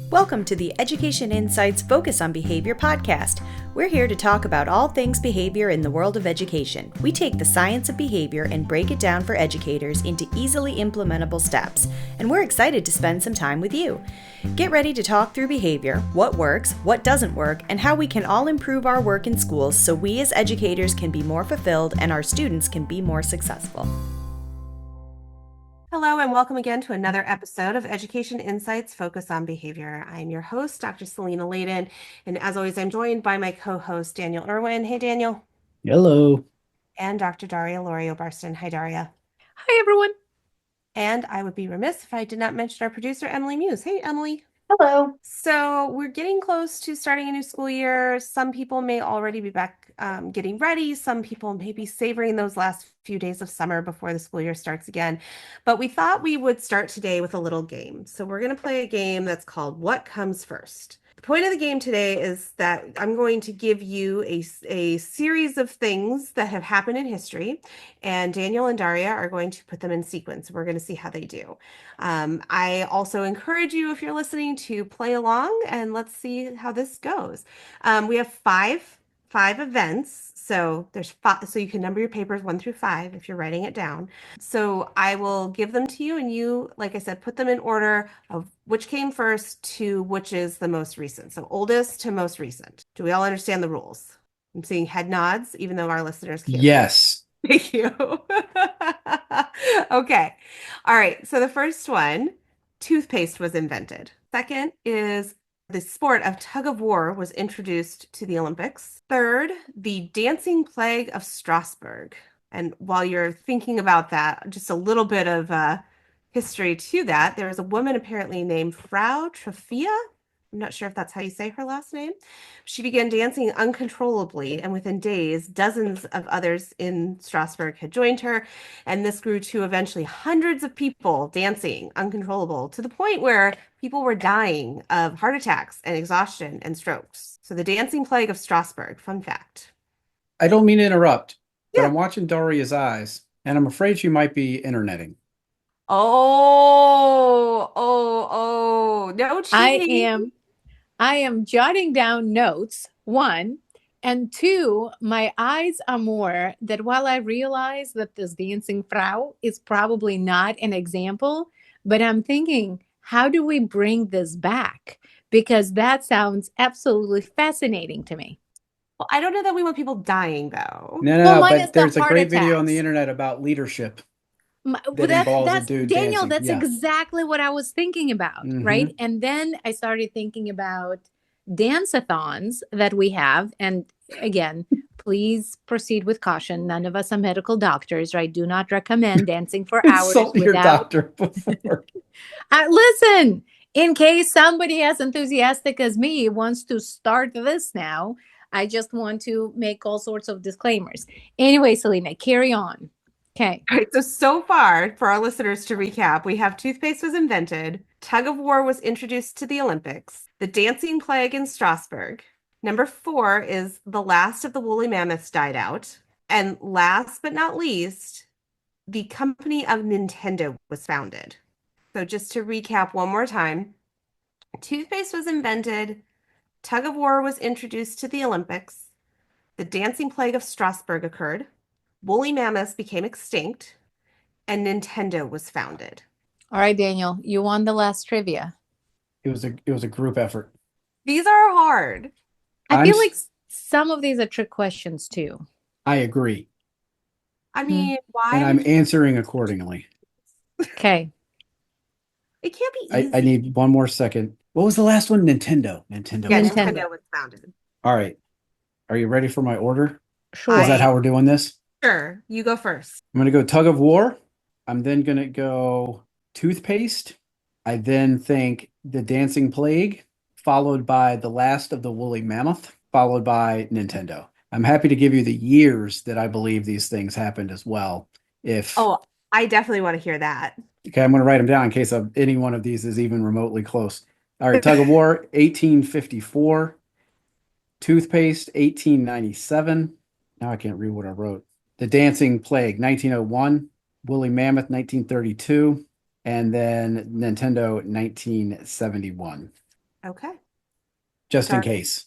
Welcome to the Education Insights Focus on Behavior podcast. We're here to talk about all things behavior in the world of education. We take the science of behavior and break it down for educators into easily implementable steps, and we're excited to spend some time with you. Get ready to talk through behavior, what works, what doesn't work, and how we can all improve our work in schools so we as educators can be more fulfilled and our students can be more successful. Hello and welcome again to another episode of Education Insights Focus on Behavior. I'm your host, Dr. Selena Layden, and as always, I'm joined by my co-host, Daniel Irwin. Hey, Daniel. Hello. And Dr. Daria Lorio-Barston. Hi, Daria. Hi, everyone. And I would be remiss if I did not mention our producer, Emily Muse. Hey, Emily. Hello. So we're getting close to starting a new school year. Some people may already be back getting ready. Some people may be savoring those last few days of summer before the school year starts again. But we thought we would start today with a little game. So we're going to play a game that's called What Comes First? The point of the game today is that I'm going to give you a series of things that have happened in history, and Daniel and Daria are going to put them in sequence. We're going to see how they do. I also encourage you, if you're listening, to play along, and let's see how this goes. We have five events. So there's five, so you can number your papers 1 through 5 if you're writing it down. So I will give them to you, and you, like I said, put them in order of which came first to which is the most recent. So oldest to most recent. Do we all understand the rules? I'm seeing head nods, even though our listeners can't. Yes. Thank you. Okay. All right. So the first one, toothpaste was invented. Second is the sport of tug of war was introduced to the Olympics. Third, the dancing plague of Strasbourg. And while you're thinking about that, just a little bit of history to that. There was a woman apparently named Frau Troffea. I'm not sure if that's how you say her last name. She began dancing uncontrollably, and within days, dozens of others in Strasbourg had joined her, and this grew to eventually hundreds of people dancing uncontrollable to the point where people were dying of heart attacks and exhaustion and strokes. So the dancing plague of Strasbourg, fun fact. I don't mean to interrupt, but Yeah. I'm watching Daria's eyes, and I'm afraid she might be interneting. No cheating. I am jotting down notes, 1, and 2, my eyes are more that while I realize that this dancing Frau is probably not an example, but I'm thinking, how do we bring this back? Because that sounds absolutely fascinating to me. Well, I don't know that we want people dying, though. No, minus but the there's a heart great video on the attacks. internet about leadership. Well, That involves a that's dude Daniel, dancing. that's Yeah. exactly what I was thinking about, right? And then I started thinking about dance-a-thons that we have. And again, please proceed with caution. None of us are medical doctors, right? Do not recommend dancing for hours Insult your without. doctor before. Listen, in case somebody as enthusiastic as me wants to start this now, I just want to make all sorts of disclaimers. Anyway, Selena, carry on. Okay. All right, so far, for our listeners to recap, we have toothpaste was invented, tug of war was introduced to the Olympics, the dancing plague in Strasbourg. Number 4 is the last of the woolly mammoths died out. And last but not least, the company of Nintendo was founded. So just to recap one more time, toothpaste was invented, tug of war was introduced to the Olympics, the dancing plague of Strasbourg occurred, woolly mammoths became extinct, and Nintendo was founded. All right, Daniel, you won the last trivia. It was a group effort. These are hard. I feel like some of these are trick questions too. I agree. I mean, why? And I'm answering accordingly. Okay. It can't be easy. I need one more second. What was the last one? Nintendo. Yeah, Nintendo was founded. All right. Are you ready for my order? Sure. Is that how we're doing this? Sure. You go first. I'm going to go tug of war. I'm then going to go toothpaste. I then think the dancing plague, followed by the last of the woolly mammoth, followed by Nintendo. I'm happy to give you the years that I believe these things happened as well. Oh, I definitely want to hear that. Okay, I'm going to write them down in case any one of these is even remotely close. All right, tug of war, 1854. Toothpaste, 1897. Now I can't read what I wrote. The Dancing Plague, 1901. Woolly Mammoth, 1932. And then Nintendo, 1971. Okay. just in Dar- case.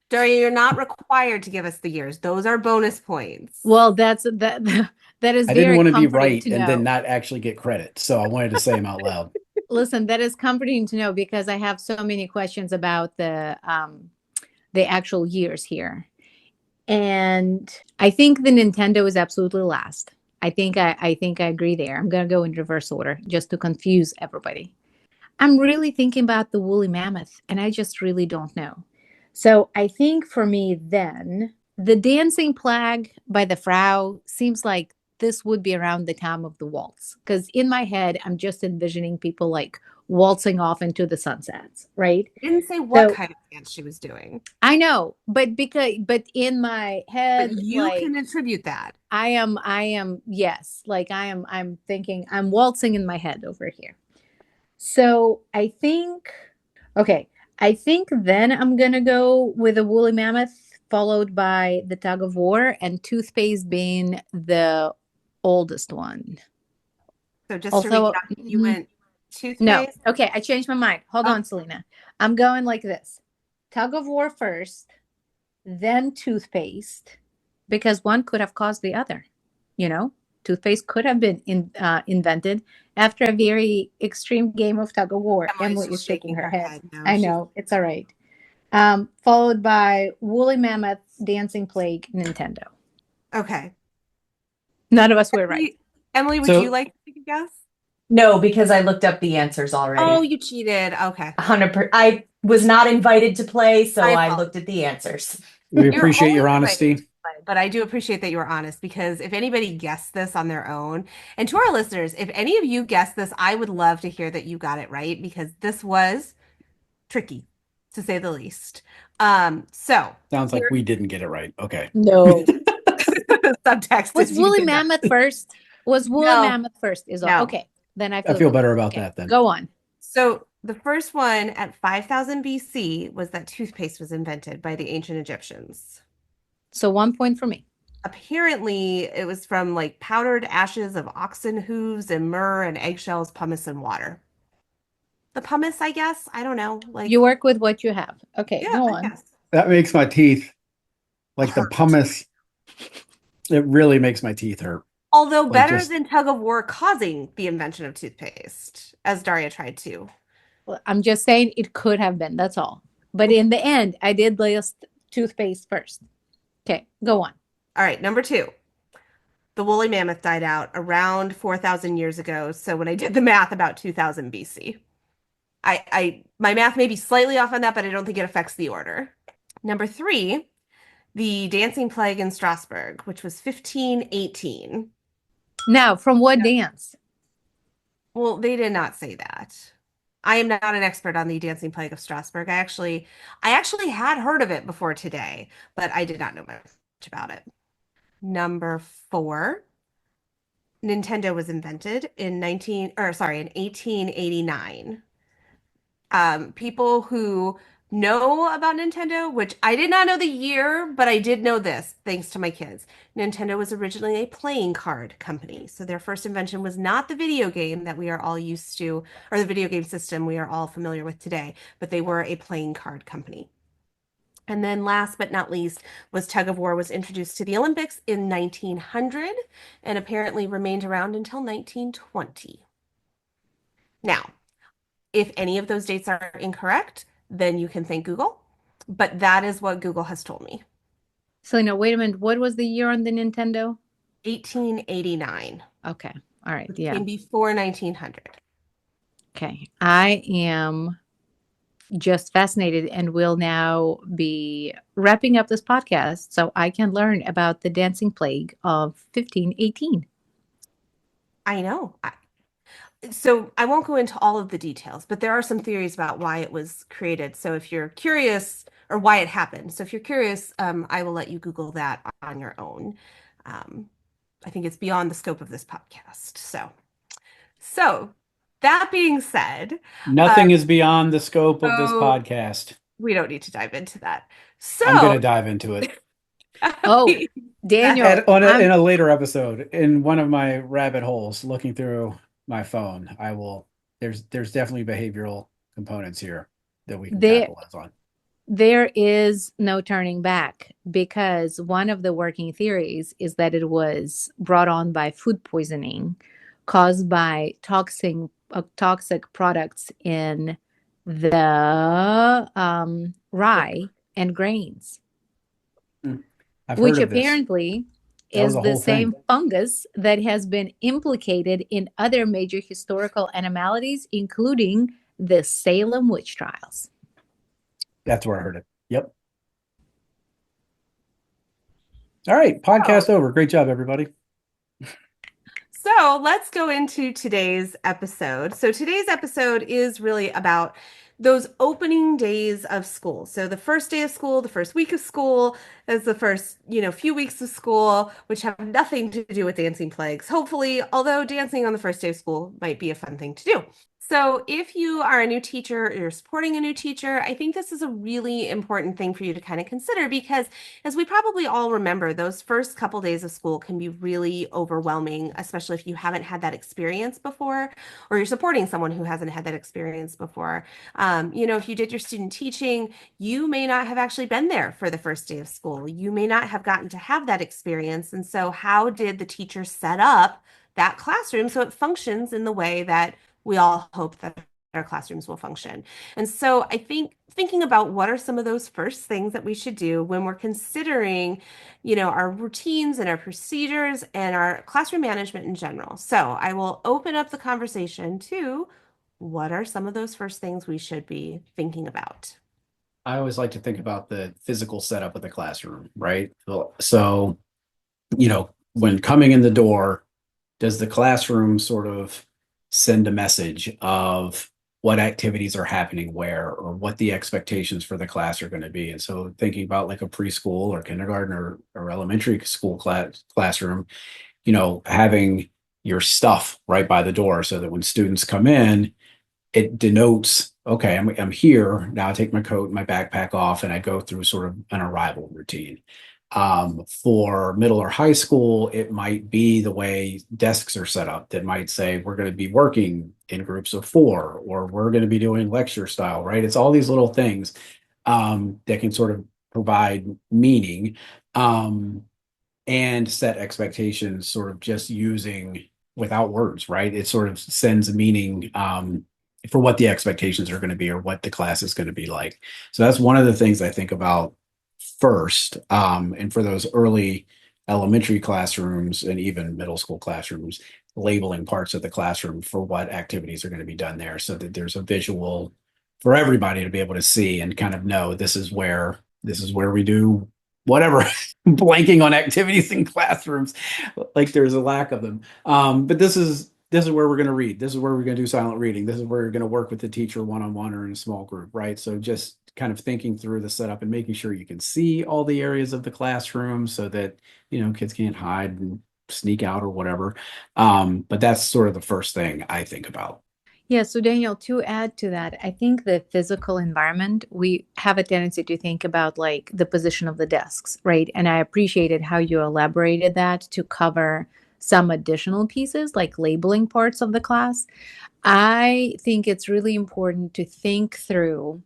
Daria, you're not required to give us the years. Those are bonus points. Well, that is I didn't very want to be comforting right to and then know. not actually get credit. So I wanted to say them out loud. Listen, that is comforting to know because I have so many questions about the actual years here. And I think the Nintendo is absolutely last. I think I agree there. I'm gonna go in reverse order just to confuse everybody. I'm really thinking about the woolly mammoth, and I just really don't know. So I think for me, then the dancing plague by the Frau seems like this would be around the time of the waltz. Because in my head, I'm just envisioning people like waltzing off into the sunsets, right? I didn't say what So kind of dance she was doing, I know, but in my but head, you like can attribute that. yes, like I'm thinking, I'm waltzing in my head over here. So okay, I think then I'm gonna go with a woolly mammoth, followed by the tug of war, and toothpaste being the oldest one. So just to Also, recap, you went no, toothpaste. okay, I changed my mind. Hold Oh, on, Selena. I'm going like this: tug of war first, then toothpaste, because one could have caused the other. You know, toothpaste could have been invented after a very extreme game of tug of war. Emily's Emily just is shaking shaking her her head. head. No, I she's know, it's all right. Followed by woolly mammoth, dancing plague, Nintendo. okay. None of us were right. Emily, would you So like to take a guess? No, because I looked up the answers already. Oh, you cheated. Okay. 100%. I was not invited to play, so I I apologize. looked at the answers. we You're appreciate your always honesty. invited to play, but I do appreciate that you were honest because if anybody guessed this on their own, and to our listeners, if any of you guessed this, I would love to hear that you got it right because this was tricky, to say the least. So Sounds like here we didn't get it right. Okay. No. the subtext Was is you woolly did not. mammoth first? Was woolly No, mammoth first? Is all no. okay. Then I I feel feel good. better about Okay, that then. go on. So the first one at 5000 BC was that toothpaste was invented by the ancient Egyptians. So 1 point for me. Apparently, it was from like powdered ashes of oxen hooves and myrrh and eggshells, pumice, and water. The pumice, I guess. I don't know. Like, You work with what you have. Okay, yeah, go I on. guess. That makes my teeth like the Hurt. pumice. It really makes my teeth hurt. Although Like better just than tug of war causing the invention of toothpaste, as Daria tried to. Well, I'm just saying it could have been. That's all. But in the end, I did list toothpaste first. Okay, go on. All right, number two. The woolly mammoth died out around 4,000 years ago. So when I did the math, about 2000 BC. My math may be slightly off on that, but I don't think it affects the order. Number three, the dancing plague in Strasbourg, which was 1518. Now, from what dance? Well, they did not say that. I am not an expert on the dancing plague of Strasbourg. I actually had heard of it before today, but I did not know much about it. Number four, Nintendo was invented in 1889. People who know about Nintendo, which I did not know the year, but I did know this thanks to my kids. Nintendo was originally a playing card company. So their first invention was not the video game that we are all used to, or the video game system we are all familiar with today, but they were a playing card company. And then last but not least was tug of war was introduced to the Olympics in 1900 and apparently remained around until 1920. Now, if any of those dates are incorrect, then you can thank Google. But that is what Google has told me. Selena, wait a minute. What was the year on the Nintendo? 1889. Okay. All right. Which Yeah. came before 1900. Okay. I am just fascinated and will now be wrapping up this podcast so I can learn about the dancing plague of 1518. I know. So I won't go into all of the details, but there are some theories about why it was created. So if you're curious, or why it happened. So if you're curious, I will let you Google that on your own. I think it's beyond the scope of this podcast. So that being said, nothing is beyond the scope of this so podcast. we don't need to dive into that. So I'm going to dive into it Oh, Daniel. in a later episode. In one of my rabbit holes, looking through my phone, I will. There's definitely behavioral components here. that we can There, capitalize on. there is no turning back because one of the working theories is that it was brought on by food poisoning caused by toxic products in the rye and grains, I've which heard of this. apparently That was is a the whole same thing. fungus that has been implicated in other major historical anomalies, including the Salem witch trials. That's where I heard it. Yep. All right. Oh. Podcast over. Great job, everybody. So let's go into today's episode. So today's episode is really about those opening days of school. So the first day of school, the first week of school, is the first, few weeks of school, which have nothing to do with dancing plagues. Hopefully, although dancing on the first day of school might be a fun thing to do. So if you are a new teacher or you're supporting a new teacher, I think this is a really important thing for you to kind of consider because as we probably all remember, those first couple days of school can be really overwhelming, especially if you haven't had that experience before or you're supporting someone who hasn't had that experience before. If you did your student teaching, you may not have actually been there for the first day of school. You may not have gotten to have that experience. And so how did the teacher set up that classroom so it functions in the way that we all hope that our classrooms will function? And so I think thinking about what are some of those first things that we should do when we're considering, our routines and our procedures and our classroom management in general. So I will open up the conversation to what are some of those first things we should be thinking about? I always like to think about the physical setup of the classroom, right? So, when coming in the door, does the classroom sort of send a message of what activities are happening where or what the expectations for the class are going to be? And so thinking about like a preschool or kindergarten or elementary school classroom, having your stuff right by the door so that when students come in, it denotes, okay, I'm here now. I take my coat and my backpack off and I go through sort of an arrival routine. For middle or high school, it might be the way desks are set up that might say we're going to be working in groups of 4 or we're going to be doing lecture style, right? It's all these little things that can sort of provide meaning and set expectations sort of just using without words, right? It sort of sends a meaning for what the expectations are going to be or what the class is going to be like. So that's one of the things I think about first. And for those early elementary classrooms and even middle school classrooms, labeling parts of the classroom for what activities are going to be done there so that there's a visual for everybody to be able to see and kind of know this is where we do whatever. Blanking on activities in classrooms like there's a lack of them. But this is where we're going to read. This is where we're going to do silent reading. This is where you're going to work with the teacher one-on-one or in a small group, right? So just kind of thinking through the setup and making sure you can see all the areas of the classroom so that, kids can't hide and sneak out or whatever. But that's sort of the first thing I think about. Yeah, so Daniel, to add to that, I think the physical environment, we have a tendency to think about like the position of the desks, right? And I appreciated how you elaborated that to cover some additional pieces like labeling parts of the class. I think it's really important to think through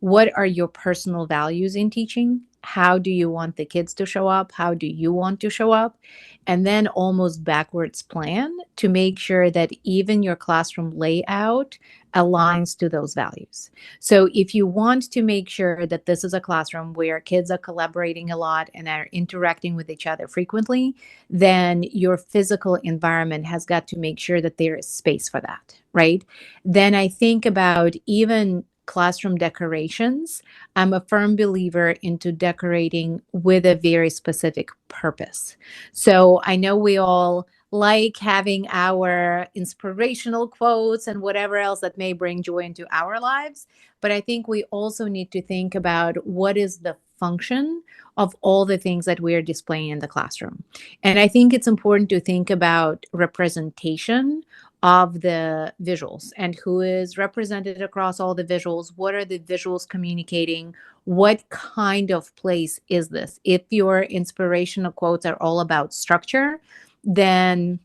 what are your personal values in teaching? How do you want the kids to show up? How do you want to show up? And then almost backwards plan to make sure that even your classroom layout aligns to those values. So if you want to make sure that this is a classroom where kids are collaborating a lot and are interacting with each other frequently, then your physical environment has got to make sure that there is space for that, right? Then I think about even classroom decorations. I'm a firm believer into decorating with a very specific purpose. So I know we all like having our inspirational quotes and whatever else that may bring joy into our lives. But I think we also need to think about what is the function of all the things that we are displaying in the classroom. And I think it's important to think about representation of the visuals and who is represented across all the visuals. What are the visuals communicating? What kind of place is this? If your inspirational quotes are all about structure, then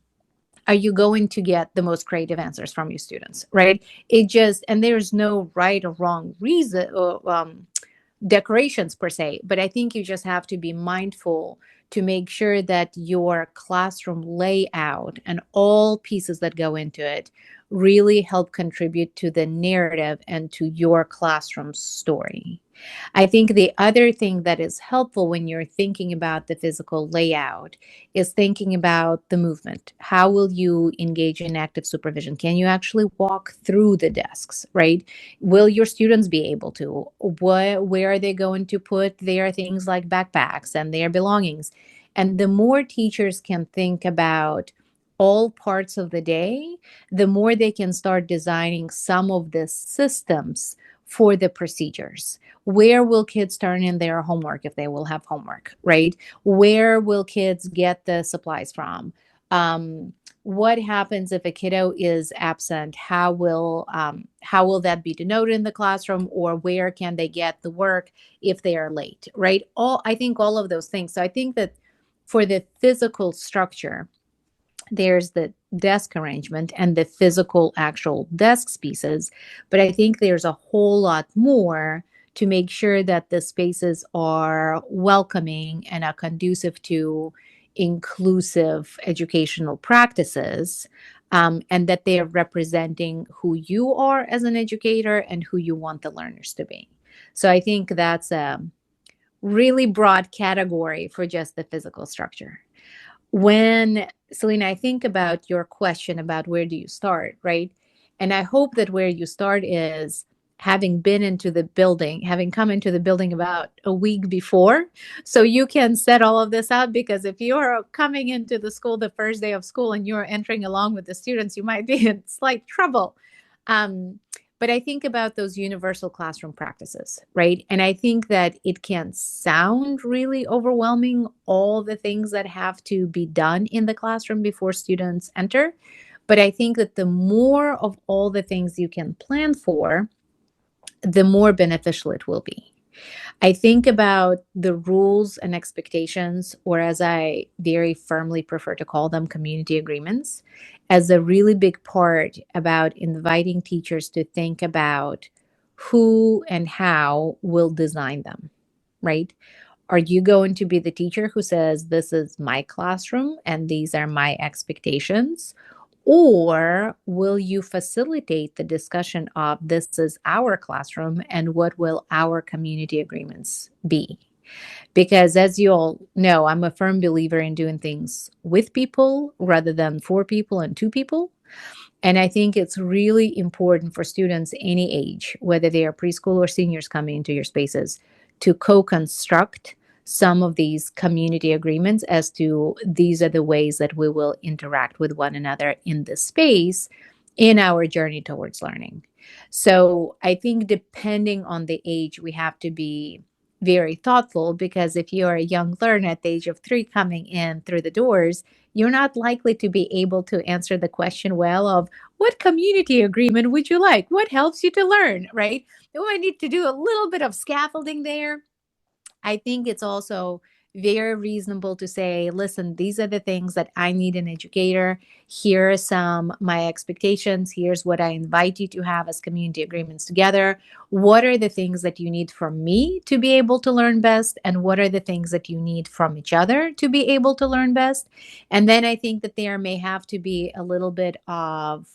are you going to get the most creative answers from your students, right? And there's no right or wrong reason or decorations per se, but I think you just have to be mindful to make sure that your classroom layout and all pieces that go into it really help contribute to the narrative and to your classroom story. I think the other thing that is helpful when you're thinking about the physical layout is thinking about the movement. How will you engage in active supervision? Can you actually walk through the desks, right? Will your students be able to? Where are they going to put their things like backpacks and their belongings? And the more teachers can think about all parts of the day, the more they can start designing some of the systems for the procedures. Where will kids turn in their homework if they will have homework, right? Where will kids get the supplies from? What happens if a kiddo is absent? How will that be denoted in the classroom, or where can they get the work if they are late, right? I think all of those things. So I think that for the physical structure, there's the desk arrangement and the physical actual desk pieces, but I think there's a whole lot more to make sure that the spaces are welcoming and are conducive to inclusive educational practices, and that they are representing who you are as an educator and who you want the learners to be. So I think that's a really broad category for just the physical structure. When, Selena, I think about your question about where do you start, right? And I hope that where you start is having been into the building, having come into the building about a week before, so you can set all of this out. Because if you're coming into the school the first day of school and you're entering along with the students, you might be in slight trouble. But I think about those universal classroom practices, right? And I think that it can sound really overwhelming, all the things that have to be done in the classroom before students enter. But I think that the more of all the things you can plan for, the more beneficial it will be. I think about the rules and expectations, or as I very firmly prefer to call them, community agreements, as a really big part about inviting teachers to think about who and how will design them, right? Are you going to be the teacher who says, this is my classroom and these are my expectations? Or will you facilitate the discussion of, this is our classroom and what will our community agreements be? Because as you all know, I'm a firm believer in doing things with people rather than for people and to people. And I think it's really important for students any age, whether they are preschool or seniors coming into your spaces, to co-construct some of these community agreements as to, these are the ways that we will interact with one another in this space in our journey towards learning. So I think depending on the age, we have to be very thoughtful, because if you're a young learner at the age of 3 coming in through the doors, you're not likely to be able to answer the question well of, what community agreement would you like? What helps you to learn, right? Do I need to do a little bit of scaffolding there? I think it's also very reasonable to say, listen, these are the things that I need an educator. Here are some my expectations. Here's what I invite you to have as community agreements together. What are the things that you need from me to be able to learn best? And what are the things that you need from each other to be able to learn best? And then I think that there may have to be a little bit of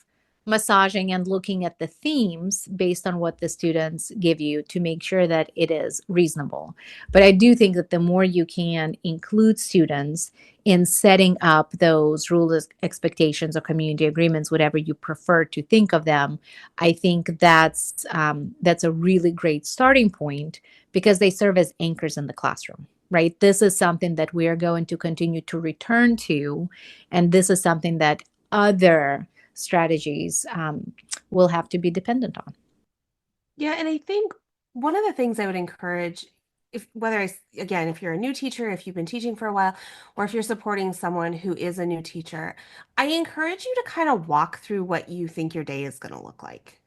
massaging and looking at the themes based on what the students give you to make sure that it is reasonable. But I do think that the more you can include students in setting up those rules, expectations, or community agreements, whatever you prefer to think of them, I think that's a really great starting point, because they serve as anchors in the classroom. Right? This is something that we are going to continue to return to, and this is something that other strategies will have to be dependent on. Yeah, and I think one of the things I would encourage, if you're a new teacher, if you've been teaching for a while, or if you're supporting someone who is a new teacher, I encourage you to kind of walk through what you think your day is going to look like,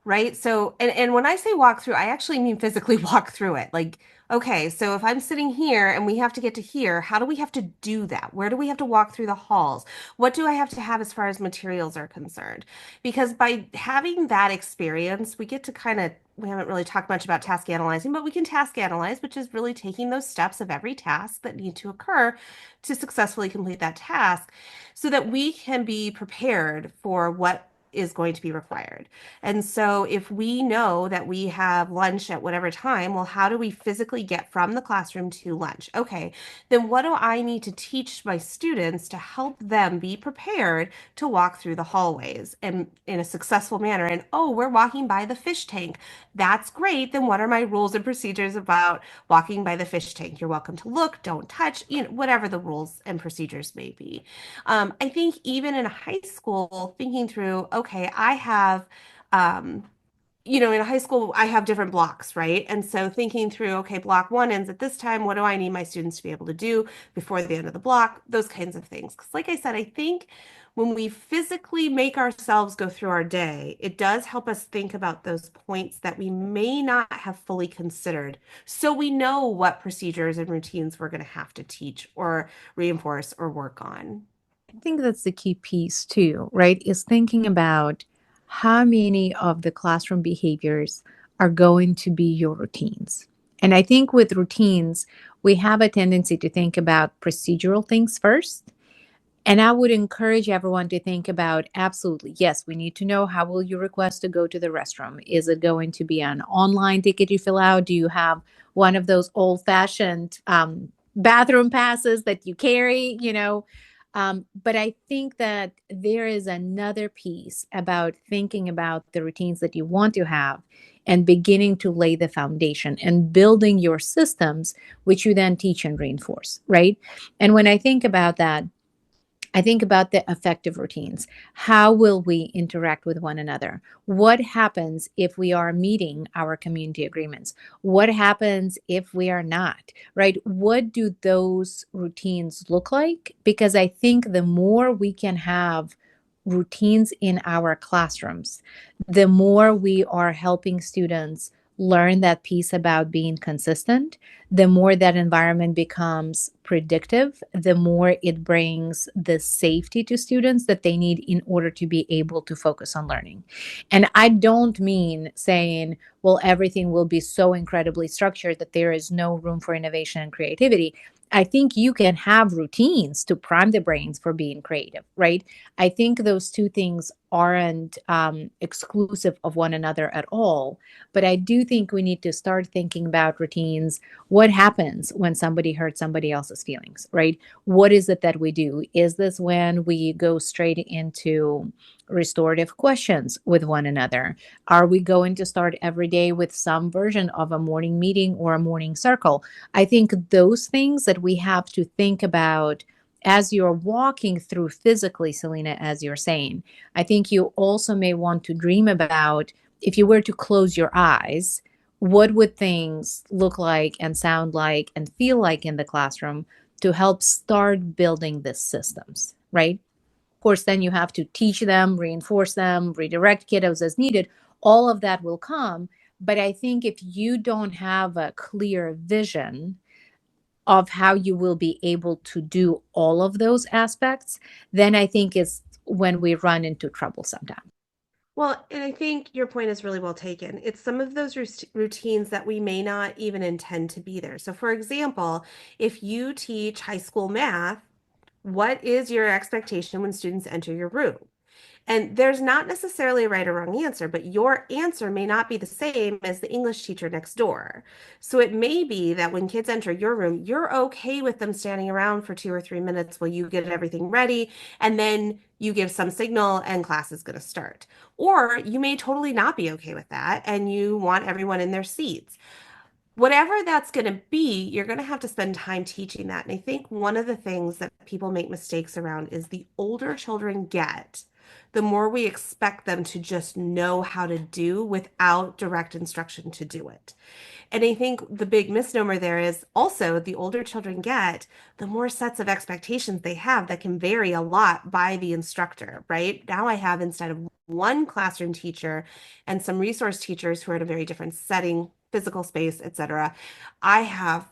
right? So, and when I say walk through, I actually mean physically walk through it. Like, okay, so if I'm sitting here and we have to get to here, how do we have to do that? Where do we have to walk through the halls? What do I have to have as far as materials are concerned? Because by having that experience, we get to kind of, we haven't really talked much about task analyzing, but we can task analyze, which is really taking those steps of every task that need to occur to successfully complete that task so that we can be prepared for what is going to be required. And so if we know that we have lunch at whatever time, well, how do we physically get from the classroom to lunch? Okay, then what do I need to teach my students to help them be prepared to walk through the hallways and in a successful manner? And oh, we're walking by the fish tank. That's great. Then what are my rules and procedures about walking by the fish tank? You're welcome to look, don't touch, whatever the rules and procedures may be. I think even in high school, thinking through, okay, I have, um, in high school, I have different blocks, right? And so thinking through, okay, block one ends at this time. What do I need my students to be able to do before the end of the block? Those kinds of things. Because, like I said, I think when we physically make ourselves go through our day, it does help us think about those points that we may not have fully considered. So we know what procedures and routines we're going to have to teach or reinforce or work on. I think that's the key piece too, right? Is thinking about how many of the classroom behaviors are going to be your routines. And I think with routines, we have a tendency to think about procedural things first. And I would encourage everyone to think about absolutely, yes, we need to know how will you request to go to the restroom? Is it going to be an online ticket you fill out? Do you have one of those old fashioned bathroom passes that you carry? But I think that there is another piece about thinking about the routines that you want to have and beginning to lay the foundation and building your systems, which you then teach and reinforce, right? And when I think about that, I think about the effective routines. How will we interact with one another? What happens if we are meeting our community agreements? What happens if we are not, right? What do those routines look like? Because I think the more we can have routines in our classrooms, the more we are helping students learn that piece about being consistent, the more that environment becomes predictive, the more it brings the safety to students that they need in order to be able to focus on learning. And I don't mean saying, well, everything will be so incredibly structured that there is no room for innovation and creativity. I think you can have routines to prime the brains for being creative, right? I think those two things aren't exclusive of one another at all. But I do think we need to start thinking about routines. What happens when somebody hurts somebody else's feelings, right? What is it that we do? Is this when we go straight into restorative questions with one another? Are we going to start every day with some version of a morning meeting or a morning circle? I think those things that we have to think about as you're walking through physically, Selena, as you're saying, I think you also may want to dream about if you were to close your eyes, what would things look like and sound like and feel like in the classroom to help start building these systems, right? Of course, then you have to teach them, reinforce them, redirect kiddos as needed. All of that will come. But I think if you don't have a clear vision of how you will be able to do all of those aspects, then I think it's when we run into trouble sometimes. Well, and I think your point is really well taken. It's some of those routines that we may not even intend to be there. So, for example, if you teach high school math, what is your expectation when students enter your room? And there's not necessarily a right or wrong answer, but your answer may not be the same as the English teacher next door. So it may be that when kids enter your room, you're okay with them standing around for 2 or 3 minutes while you get everything ready, and then you give some signal and class is going to start. Or you may totally not be okay with that and you want everyone in their seats. Whatever that's going to be, you're going to have to spend time teaching that. And I think one of the things that people make mistakes around is the older children get, the more we expect them to just know how to do without direct instruction to do it. And I think the big misnomer there is also the older children get, the more sets of expectations they have that can vary a lot by the instructor, right? Now I have, instead of one classroom teacher and some resource teachers who are in a very different setting, physical space, etc., I have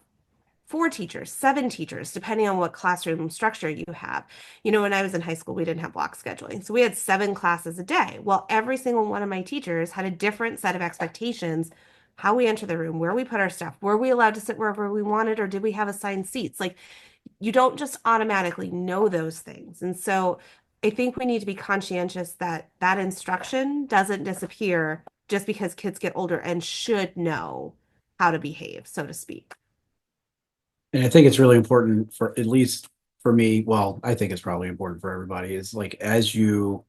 4 teachers, 7 teachers, depending on what classroom structure you have. When I was in high school, we didn't have block scheduling. So we had 7 classes a day. Well, every single one of my teachers had a different set of expectations, how we enter the room, where we put our stuff, were we allowed to sit wherever we wanted, or did we have assigned seats? Like, you don't just automatically know those things. And so I think we need to be conscientious that that instruction doesn't disappear just because kids get older and should know how to behave, so to speak. And I think it's really important, for at least for me, well, I think it's probably important for everybody, is like, as you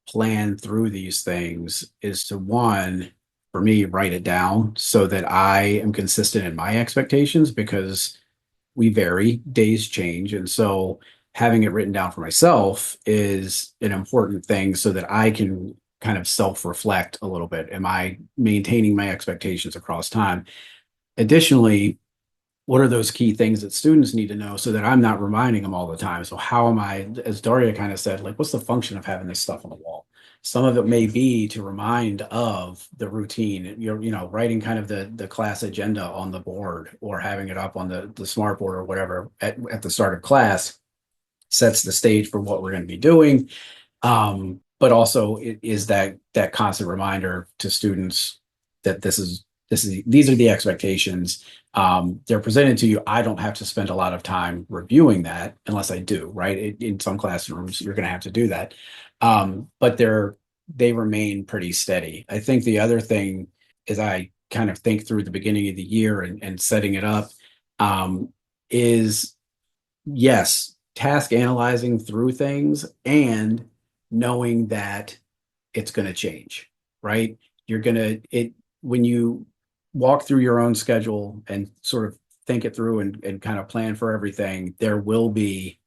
plan through these things, is to, one, for me, write it down so that I am consistent in my expectations, because we vary, days change. And so having it written down for myself is an important thing so that I can kind of self-reflect a little bit. Am I maintaining my expectations across time? Additionally, what are those key things that students need to know so that I'm not reminding them all the time? So how am I, as Daria kind of said, like, what's the function of having this stuff on the wall? Some of it may be to remind of the routine. You're writing kind of the class agenda on the board, or having it up on the smart board or whatever at the start of class sets the stage for what we're going to be doing. But also it is that constant reminder to students that these are the expectations. They're presented to you. I don't have to spend a lot of time reviewing that unless I do, right? In some classrooms, you're going to have to do that. But they remain pretty steady. I think the other thing is, I kind of think through the beginning of the year and setting it up, is, yes, task analyzing through things and knowing that it's going to change, right? When you walk through your own schedule and sort of think it through and kind of plan for everything, there will be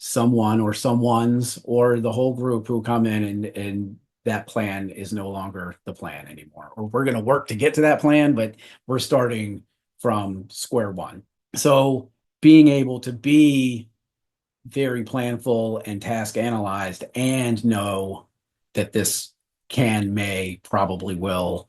someone or someones or the whole group who come in and that plan is no longer the plan anymore. Or we're going to work to get to that plan, but we're starting from square one. So being able to be very planful and task analyzed and know that this may, probably will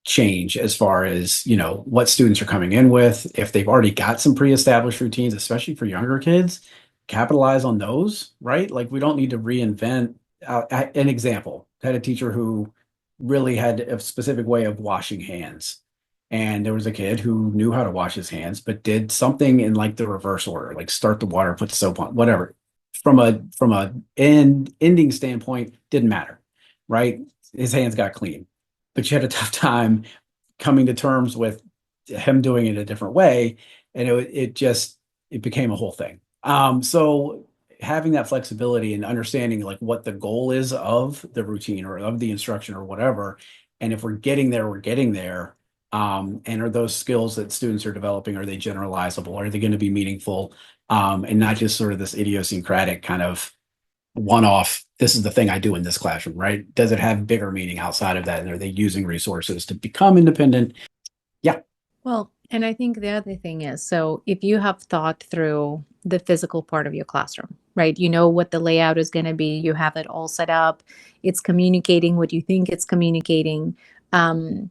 change, as far as, what students are coming in with. If they've already got some pre-established routines, especially for younger kids, capitalize on those, right? Like, we don't need to reinvent. An example, I had a teacher who really had a specific way of washing hands. And there was a kid who knew how to wash his hands, but did something in like the reverse order, like start the water, put the soap on, whatever. From a ending standpoint, didn't matter, right? His hands got clean, but you had a tough time coming to terms with him doing it a different way, and it became a whole thing. So having that flexibility and understanding like what the goal is of the routine or of the instruction or whatever, and if we're getting there, we're getting there. And are those skills that students are developing, are they generalizable? Are they going to be meaningful? And not just sort of this idiosyncratic kind of one-off, this is the thing I do in this classroom, right? Does it have bigger meaning outside of that? And are they using resources to become independent? Yeah. Well, and I think the other thing is, so if you have thought through the physical part of your classroom, right? You know what the layout is going to be. You have it all set up. It's communicating what you think it's communicating. And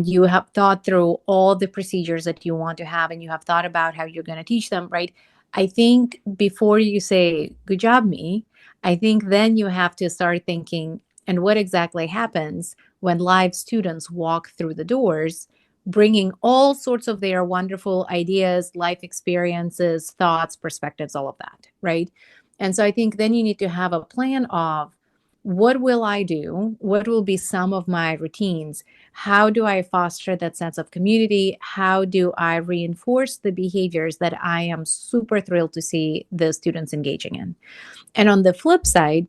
you have thought through all the procedures that you want to have, and you have thought about how you're going to teach them, right? I think before you say, good job, me, I think then you have to start thinking, and what exactly happens when live students walk through the doors, bringing all sorts of their wonderful ideas, life experiences, thoughts, perspectives, all of that, right? And so I think then you need to have a plan of, what will I do? What will be some of my routines? How do I foster that sense of community? How do I reinforce the behaviors that I am super thrilled to see the students engaging in? And on the flip side,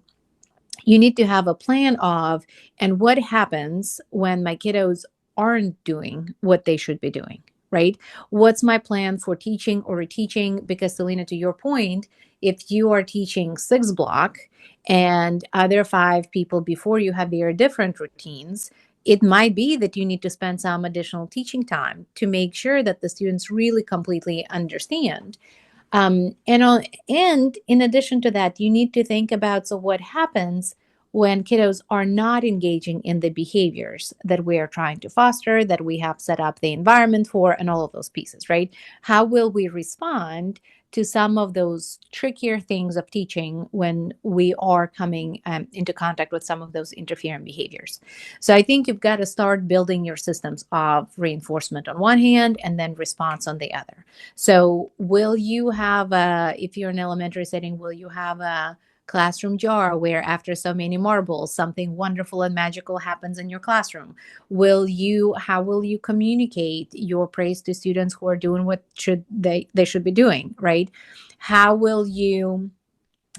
you need to have a plan of, and what happens when my kiddos aren't doing what they should be doing, right? What's my plan for teaching or reteaching? Because Selena, to your point, if you are teaching 6 block and other 5 people before you have their different routines, it might be that you need to spend some additional teaching time to make sure that the students really completely understand. And in addition to that, you need to think about, so what happens when kiddos are not engaging in the behaviors that we are trying to foster, that we have set up the environment for, and all of those pieces, right? How will we respond to some of those trickier things of teaching when we are coming into contact with some of those interfering behaviors? So I think you've got to start building your systems of reinforcement on one hand and then response on the other. So will you have if you're in elementary setting, will you have a classroom jar where after so many marbles, something wonderful and magical happens in your classroom? How will you communicate your praise to students who are doing what they should be doing, right? How will you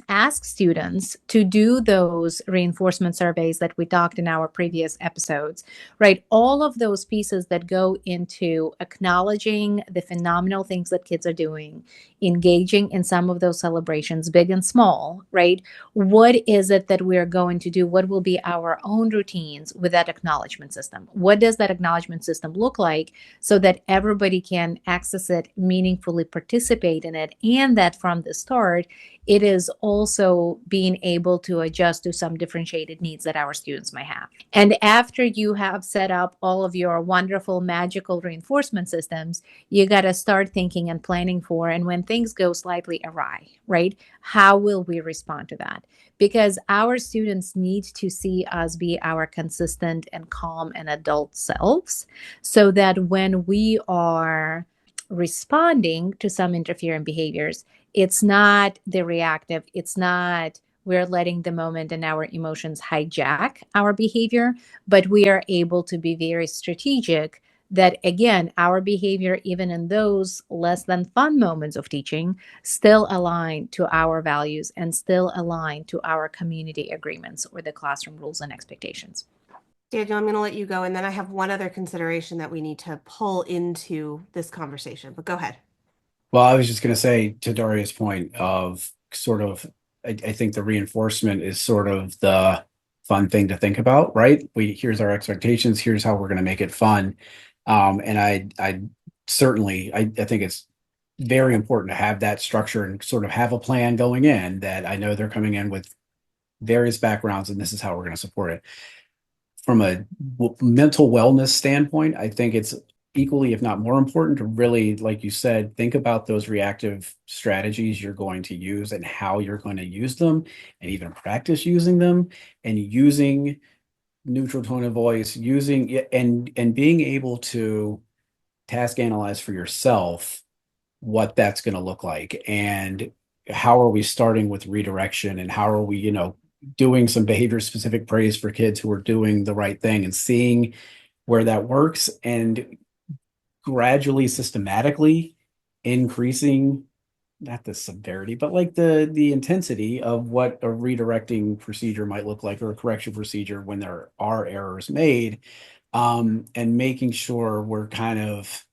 ask students to do those reinforcement surveys that we talked in our previous episodes, right? All of those pieces that go into acknowledging the phenomenal things that kids are doing, engaging in some of those celebrations, big and small, right? What is it that we're going to do? What will be our own routines with that acknowledgement system? What does that acknowledgement system look like so that everybody can access it, meaningfully participate in it, and that from the start, it is also being able to adjust to some differentiated needs that our students might have. And after you have set up all of your wonderful, magical reinforcement systems, you got to start thinking and planning for, and when things go slightly awry, right? How will we respond to that? Because our students need to see us be our consistent and calm and adult selves, so that when we are responding to some interfering behaviors, it's not the reactive, it's not we're letting the moment and our emotions hijack our behavior, but we are able to be very strategic that, again, our behavior, even in those less than fun moments of teaching, still align to our values and still align to our community agreements or the classroom rules and expectations. Daniel, I'm going to let you go, and then I have one other consideration that we need to pull into this conversation, but go ahead. Well, I was just going to say, to Daria's point of sort of, I think the reinforcement is sort of the fun thing to think about, right? Here's our expectations, here's how we're going to make it fun. And I certainly, I think it's very important to have that structure and sort of have a plan going in, that I know they're coming in with various backgrounds and this is how we're going to support it. From a mental wellness standpoint, I think it's equally, if not more important, to really, like you said, think about those reactive strategies you're going to use and how you're going to use them, and even practice using them, and using neutral tone of voice, using and being able to task analyze for yourself what that's going to look like, and how are we starting with redirection, and how are we, doing some behavior specific praise for kids who are doing the right thing, and seeing where that works, and gradually, systematically increasing, not the severity, but like the intensity of what a redirecting procedure might look like, or a correction procedure when there are errors made, and making sure we're kind of,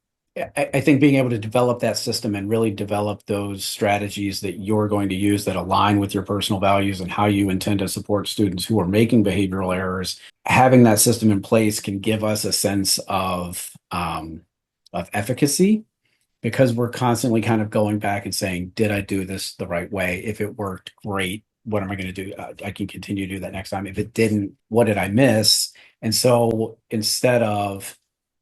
I think being able to develop that system and really develop those strategies that you're going to use that align with your personal values and how you intend to support students who are making behavioral errors. Having that system in place can give us a sense of efficacy, because we're constantly kind of going back and saying, did I do this the right way? If it worked, great. What am I going to do? I can continue to do that next time. If it didn't, what did I miss? And so instead of,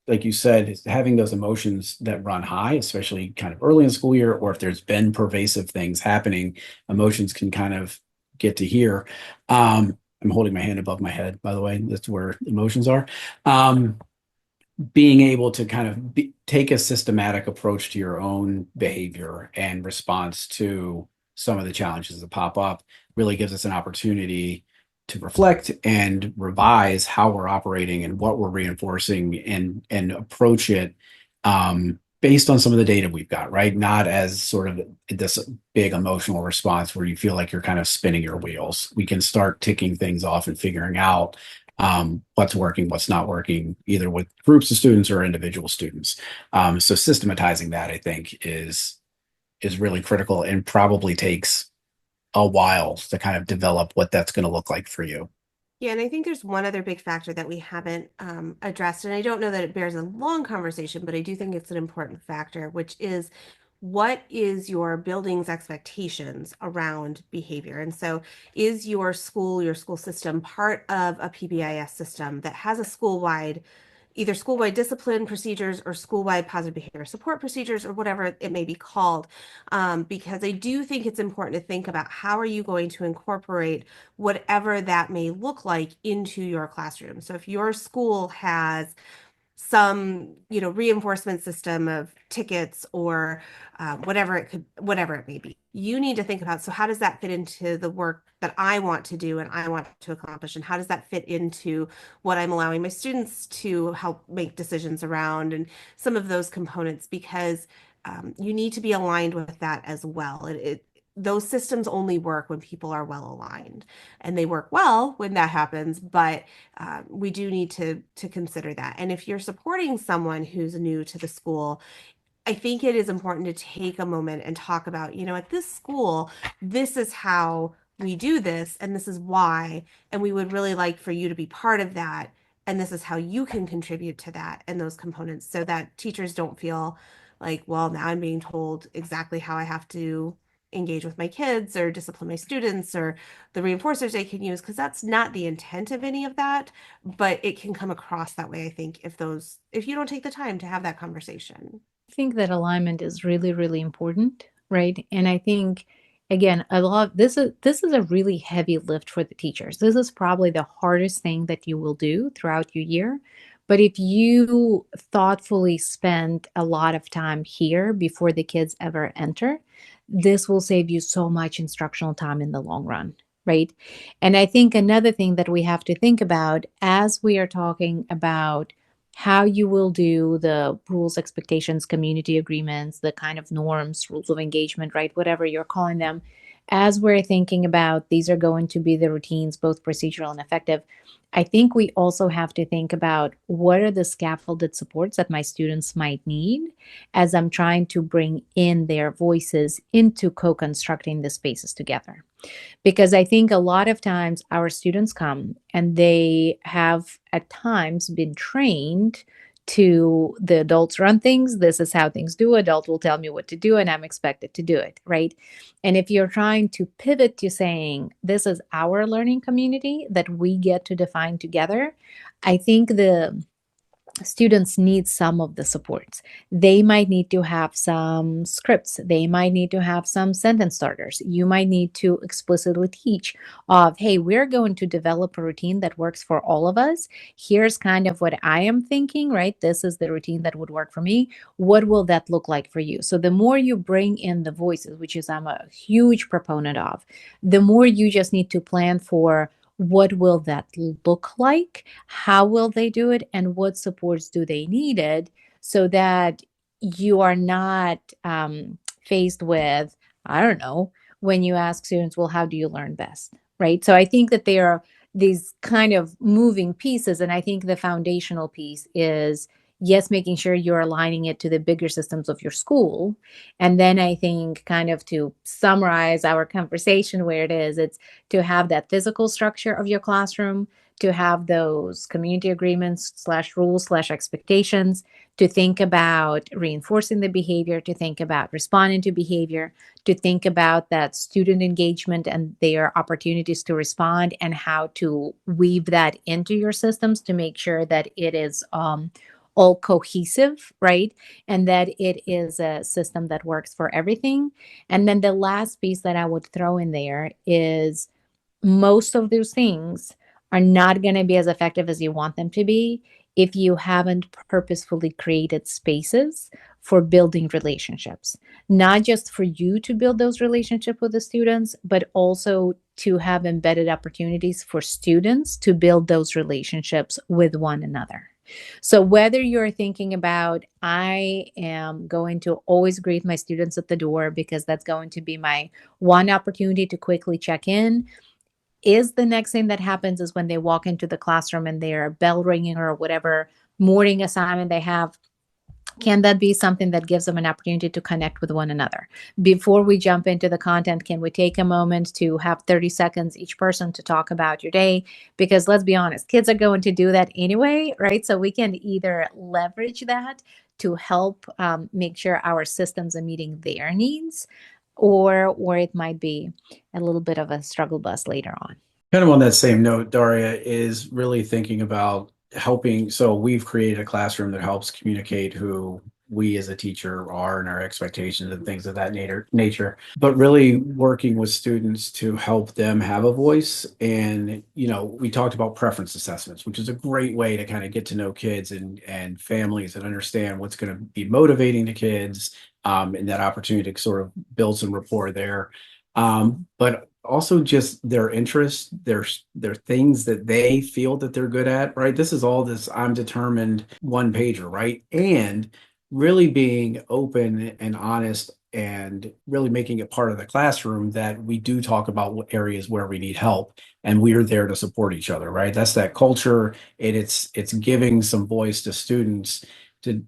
like you said, having those emotions that run high, especially kind of early in the school year, or if there's been pervasive things happening, emotions can kind of get to here. I'm holding my hand above my head, by the way. That's where emotions are. Being able to kind of take a systematic approach to your own behavior and response to some of the challenges that pop up really gives us an opportunity to reflect and revise how we're operating and what we're reinforcing, and approach it based on some of the data we've got, right? Not as sort of this big emotional response where you feel like you're kind of spinning your wheels. We can start ticking things off and figuring out what's working, what's not working, either with groups of students or individual students. So systematizing that, I think, is really critical and probably takes a while to kind of develop what that's going to look like for you. Yeah, and I think there's one other big factor that we haven't addressed, and I don't know that it bears a long conversation, but I do think it's an important factor, which is what is your building's expectations around behavior? And so, is your school system part of a PBIS system that has a either school-wide discipline procedures or school-wide positive behavior support procedures or whatever it may be called? Because I do think it's important to think about how are you going to incorporate whatever that may look like into your classroom. So if your school has some, reinforcement system of tickets or whatever it may be, you need to think about, so how does that fit into the work that I want to do and I want to accomplish, and how does that fit into what I'm allowing my students to help make decisions around, and some of those components, because you need to be aligned with that as well. Those systems only work when people are well aligned, and they work well when that happens, but we do need to consider that. And if you're supporting someone who's new to the school, I think it is important to take a moment and talk about, at this school, this is how we do this, and this is why, and we would really like for you to be part of that, and this is how you can contribute to that and those components, so that teachers don't feel like, well, now I'm being told exactly how I have to engage with my kids or discipline my students or the reinforcers they can use, because that's not the intent of any of that, but it can come across that way, I think, if you don't take the time to have that conversation. I think that alignment is really, really important, right? And I think, again, a lot this is a really heavy lift for the teachers. This is probably the hardest thing that you will do throughout your year. But if you thoughtfully spend a lot of time here before the kids ever enter, this will save you so much instructional time in the long run, right? And I think another thing that we have to think about as we are talking about how you will do the rules, expectations, community agreements, the kind of norms, rules of engagement, right? Whatever you're calling them. As we're thinking about these are going to be the routines, both procedural and effective, I think we also have to think about what are the scaffolded supports that my students might need as I'm trying to bring in their voices into co-constructing the spaces together. Because I think a lot of times our students come and they have at times been trained to the adults run things. This is how things do. Adult will tell me what to do and I'm expected to do it, right? And if you're trying to pivot to saying this is our learning community that we get to define together, I think the students need some of the supports. They might need to have some scripts. They might need to have some sentence starters. You might need to explicitly teach of, hey, we're going to develop a routine that works for all of us. Here's kind of what I am thinking, right? This is the routine that would work for me. What will that look like for you? So the more you bring in the voices, which is I'm a huge proponent of, the more you just need to plan for what will that look like? How will they do it? And what supports do they needed so that you are not faced with, I don't know, when you ask students, well, how do you learn best? Right. So I think that there are these kind of moving pieces. And I think the foundational piece is, yes, making sure you're aligning it to the bigger systems of your school. And then I think, kind of to summarize our conversation where it is, it's to have that physical structure of your classroom, to have those community agreements slash rules slash expectations, to think about reinforcing the behavior, to think about responding to behavior, to think about that student engagement and their opportunities to respond, and how to weave that into your systems to make sure that it is all cohesive, right? And that it is a system that works for everything. And then the last piece that I would throw in there is most of those things are not going to be as effective as you want them to be if you haven't purposefully created spaces for building relationships, not just for you to build those relationships with the students, but also to have embedded opportunities for students to build those relationships with one another. So whether you're thinking about, I am going to always greet my students at the door because that's going to be my one opportunity to quickly check in, Is the next thing that happens is when they walk into the classroom and their bell ringing or whatever morning assignment they have, can that be something that gives them an opportunity to connect with one another? Before we jump into the content, can we take a moment to have 30 seconds each person to talk about your day? Because let's be honest, kids are going to do that anyway, right? So we can either leverage that to help make sure our systems are meeting their needs, or it might be a little bit of a struggle bus later on. Kind of on that same note, Daria, is really thinking about helping. So we've created a classroom that helps communicate who we as a teacher are and our expectations and things of that nature, but really working with students to help them have a voice. And, we talked about preference assessments, which is a great way to kind of get to know kids and families and understand what's going to be motivating to kids, and that opportunity to sort of build some rapport there. But also just their interests, their things that they feel that they're good at, right? This is all this I'm determined one pager, right? And really being open and honest and really making it part of the classroom that we do talk about what areas where we need help and we are there to support each other, right? That's that culture, and it's giving some voice to students. To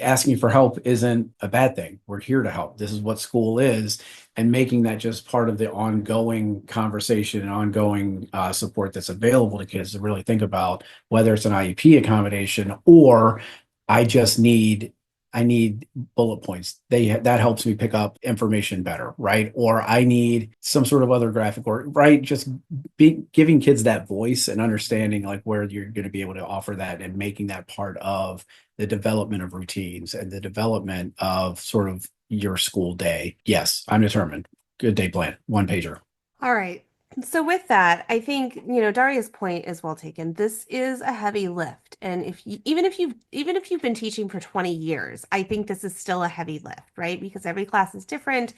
asking for help isn't a bad thing. We're here to help. This is what school is, and making that just part of the ongoing conversation and ongoing support that's available to kids to really think about whether it's an IEP accommodation or I need bullet points. That helps me pick up information better, right? Or I need some sort of other graphic, or right, just giving kids that voice and understanding like where you're going to be able to offer that and making that part of the development of routines and the development of sort of your school day. Yes, I'm determined. Good day plan. One pager. All right. So with that, I think, Daria's point is well taken. This is a heavy lift. And even if you've been teaching for 20 years, I think this is still a heavy lift, right? Because every class is different.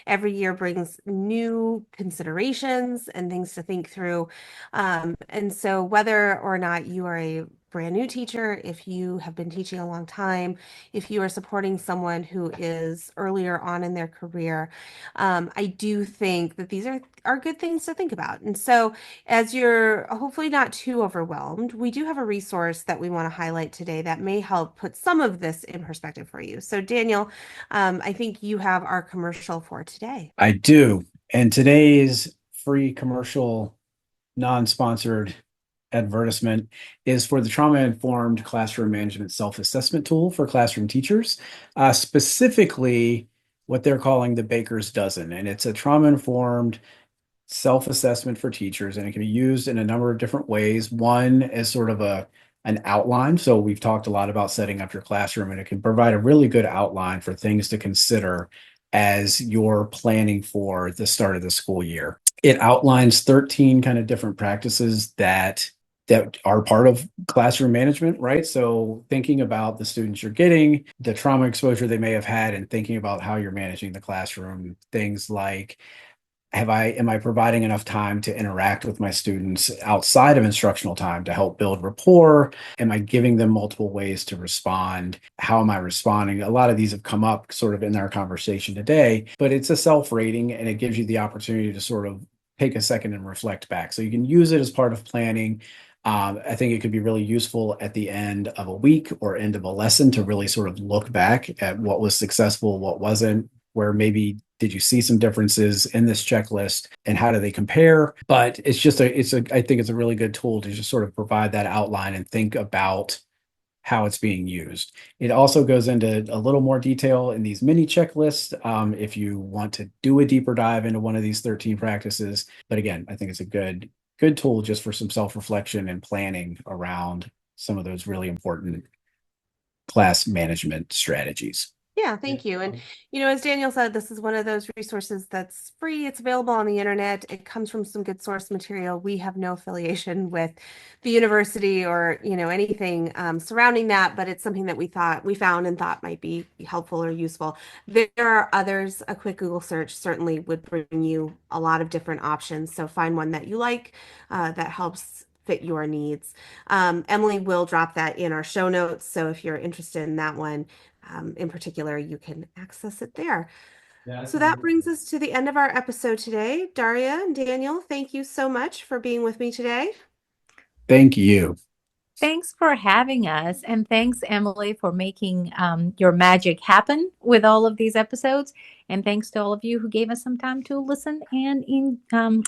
Every year brings new considerations and things to think through. And so whether or not you are a brand new teacher, if you have been teaching a long time, if you are supporting someone who is earlier on in their career, I do think that these are good things to think about. And so as you're hopefully not too overwhelmed, we do have a resource that we want to highlight today that may help put some of this in perspective for you. So Daniel, I think you have our commercial for today. I do. And today's free commercial, non-sponsored advertisement is for the trauma-informed classroom management self-assessment tool for classroom teachers, specifically what they're calling the Baker's Dozen. And it's a trauma-informed self-assessment for teachers, and it can be used in a number of different ways. One is sort of an outline. So we've talked a lot about setting up your classroom, and it can provide a really good outline for things to consider as you're planning for the start of the school year. It outlines 13 kind of different practices that are part of classroom management, right? So thinking about the students you're getting, the trauma exposure they may have had, and thinking about how you're managing the classroom. Things like, am I providing enough time to interact with my students outside of instructional time to help build rapport? Am I giving them multiple ways to respond? How am I responding? A lot of these have come up sort of in our conversation today, but it's a self-rating, and it gives you the opportunity to sort of take a second and reflect back. So you can use it as part of planning. I think it could be really useful at the end of a week or end of a lesson to really sort of look back at what was successful, what wasn't, where maybe did you see some differences in this checklist and how do they compare? But I think it's a really good tool to just sort of provide that outline and think about how it's being used. It also goes into a little more detail in these mini checklists if you want to do a deeper dive into one of these 13 practices. But again, I think it's a good tool just for some self-reflection and planning around some of those really important class management strategies. Yeah, thank you. And, as Daniel said, this is one of those resources that's free. It's available on the internet. It comes from some good source material. We have no affiliation with the university or, anything surrounding that, but it's something that we found and thought might be helpful or useful. There are others. A quick Google search certainly would bring you a lot of different options. So find one that you like that helps fit your needs. Emily will drop that in our show notes. So if you're interested in that one, in particular, you can access it there. So that brings us to the end of our episode today. Daria and Daniel, thank you so much for being with me today. Thank you. Thanks for having us. And thanks, Emily, for making your magic happen with all of these episodes. And thanks to all of you who gave us some time to listen and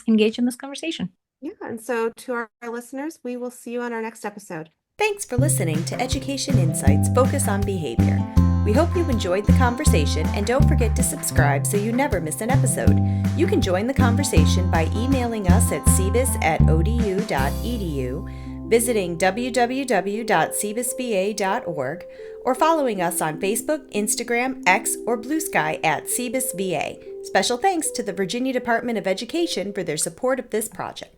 engage in this conversation. Yeah, and so to our listeners, we will see you on our next episode. Thanks for listening to Education Insights Focus on Behavior. We hope you enjoyed the conversation, and don't forget to subscribe so you never miss an episode. You can join the conversation by emailing us at cbis@odu.edu, visiting www.cbisva.org, or following us on Facebook, Instagram, X, or Blue Sky at CBISVA. Special thanks to the Virginia Department of Education for their support of this project.